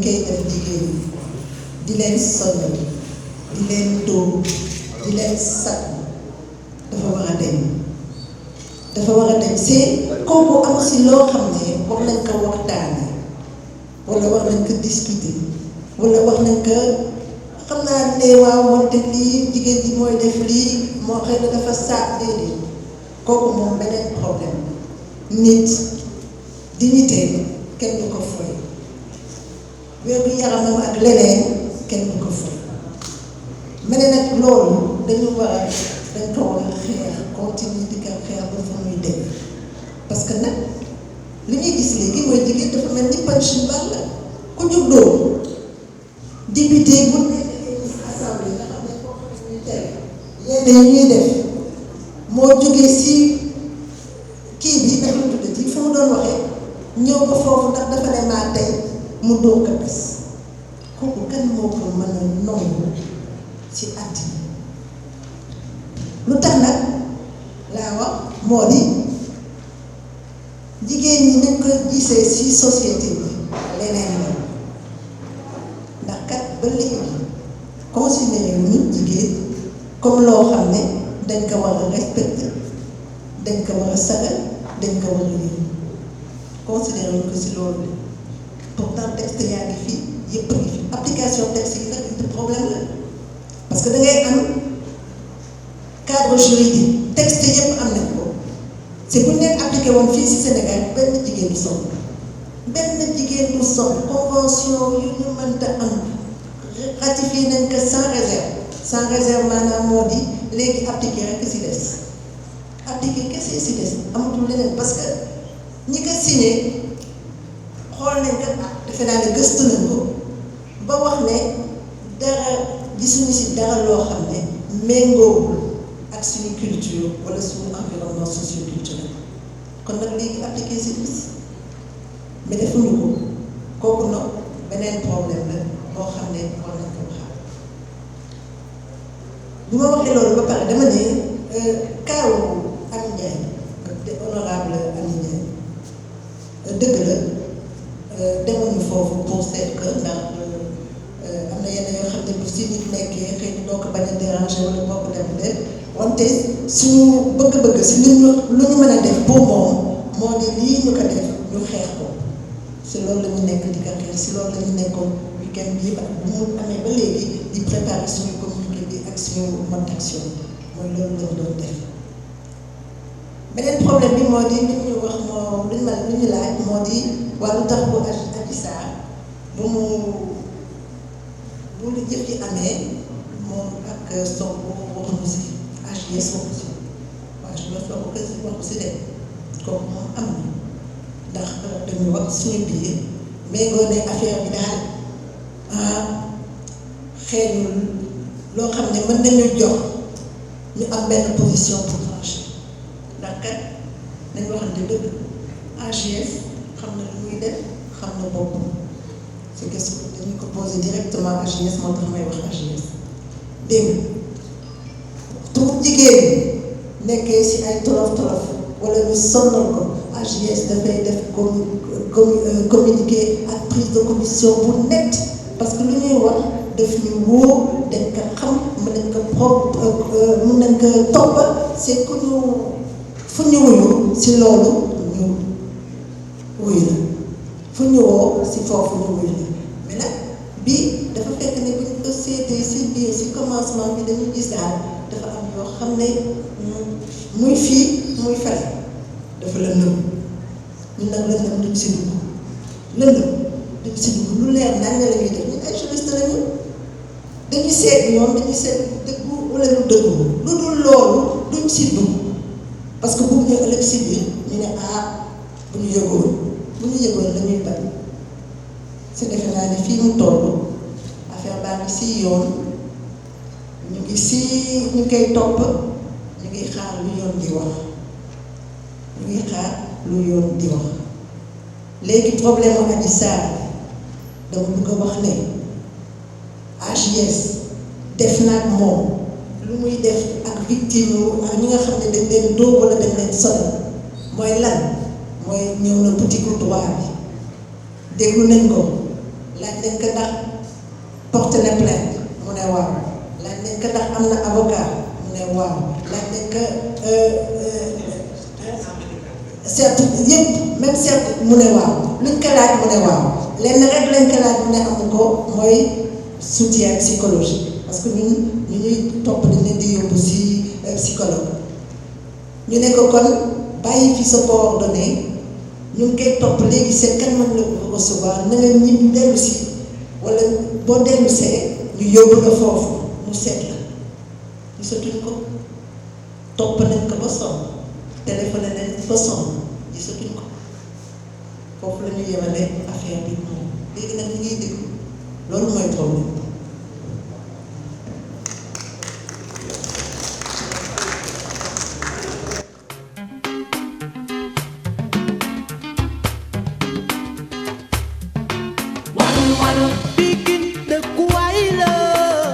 koy def jigéen ñi di leen sonal di leen dóor di leen sàkk dafa war a deñ dafa war a deñ c'est kooku am si loo xam ne war nañ ko waxtaane wala war nañ ko discuter wala wax nañ ko xam naa ne waaw wante lii jigéen ji mooy def lii moo xëy na dafa saak déedéet kooku moom beneen problème nit dignité kenn du ko foy wér-gu yaramam ak leneen kenn du ko foy ma ne nag loolu dañ ko war a xeex continuer di ko xeex ba fa muy dem parce que nag li ñuy gis léegi mooy jigéen dafa mel ni punching ball la ku jóg dóor député bu nekk assemblée nga xam ne foofu la ñuy teg yenn yi ñuy def moo jógee si kii bi dafa tudd ci fu mu doon waxee ñëw ko foofu ndax dafa ne maa tey mu dóor ko bés kooku kan moo ko mën a nangu ci àddina lu tax nag laa wax moo di jigéen ñi nañ ko gisee ci société bi leneen la ndax kat ba léegi considéré wu ñu jigéen comme loo xam ne dañ ko war a respecté dañ ko war a sagal dañ ko war a yëngu considéré wuñ ko ci loolu la pourtant texte yaa ngi fi yëpp a ngi fi application texte yi nag du problème la parce que da ngay am cadre juridique texte yëpp am nañ ko c'est bu ñu leen appliqué woon fii ci Sénégal benn jigéen du sonn convention yu ñu mënta am ratifié nañ ko sans réserve maanaam moo di léegi appliqué rek ci des appliqué kese ci des amatul leneen parce que ñi ko signé xool nañ ko defe naa ne gëstu nañ ko ba wax ne dara gisuñu ci dara loo xam ne méngoowul ak suñu culture wala suñu environnement socio-culturel kon nag léegi appliqué ci des mais defuñu ko kooku nag beneen problème la boo xam ne war nañ ko waxaat bu ma waxee loolu ba pare dama ne kaawu Amy Ndiaye te honorable Amy Ndiaye dëgg la demuñu foofu pour seet que ndax am na yenn yoo xam ne bu si nit nekkee xëy na doo ko bañ a déranger wala boo ko dem de wante suñu bëgg-bëgg si lu ñu mën a def pour moom moo di lii ñu ko def ñu xeex ko si loolu la ñu nekk di ko xeex si loolu la ñu nekkoon week-end bi ak bu mu amee ba léegi di préparer suñu communiqué bi ak suñu mode d'action mooy loolu la ñu doon def. beneen problème bi moo di li ñu wax moo lu ñu laaj moo di wàllu tax bu Adji Sarr bu lu jëf ci amee moom ak Sonko waxuñu si AGS waxu si waaye su ma Sonko waxu si dem kooku moom am na ndax dañu wax suñu biir méngoo ne affaire bi daal xeeñul loo xam ne mën nañu jox ñu am benn position pour trancher ndax kat nañ waxante dëgg AGS xam na lu muy def xam na boppam c'est que dañu ko posé directement AGS moo tax may wax AGS dégg nga tout jigéen nekkee si ay tolof wala ñu sonnal ko AGS dafay def communiqué ak prise de commission bu net parce que lu ñuy wax daf ñu wóor dañ ko xam mën nañ ko topp c'est que ñu fu ñu wuyu si loolu ñu wuyu la fu ñu woo si foofu ñu wuyu la mais nag bii dafa fekk ne bu ñu ko seetee si biir si commencement bi dañuy gis daal dafa am yoo xam ne muy fii muy fale dafa lëndëm ñun nag lëndëm duñ si dugg lu leer nañ la ñuy def ñun ay juriste lañu dañuy seet ñoom dañuy seet dëggu wala lu dëggu lu dul loolu duñ si dugg parce que bu ñu ëllëg si biir ñu ne bu ñu yëgoon dañuy bañ si defe naa ne fii mu toll affaire baa ngi si yoon ñu ngi koy topp ñu ngi xaar lu yoon di wax léegi problème mu Adji Sarr dama bëgg a wax ne AGS def na ak moom lu muy def ak victime ak ñi nga xam ne dañ leen dóor wala dañ leen sonal mooy lan mooy ñëw na petit couloir bi déglu nañ ko laaj nañ ko ndax porté na plainte mu ne waaw laaj nañ ko ndax am na avocat mu ne waaw laaj nañ ko certes yëpp même certes mu ne waaw luñ ko laaj mu ne waaw lenn rek lañ ko laaj mu ne amu ko mooy soutien psychologique parce que ñun ñu ñuy topp dañ leen di yóbbu si psychologue ñu ne ko kon bàyyi fi sa coordonnée ñu ngi koy topp léegi seet kan mën la recevoir na nga ñibbi dellu si wala boo dellu see ñu yóbbu la foofu mu seet la gisatuñ ko topp nañ ko ba sonn téléphoné nañ ba sonn gisatuñ ko foofu la ñu yemale affaire bi moom léegi nag ñu ngi déglu loolu mooy problème. One,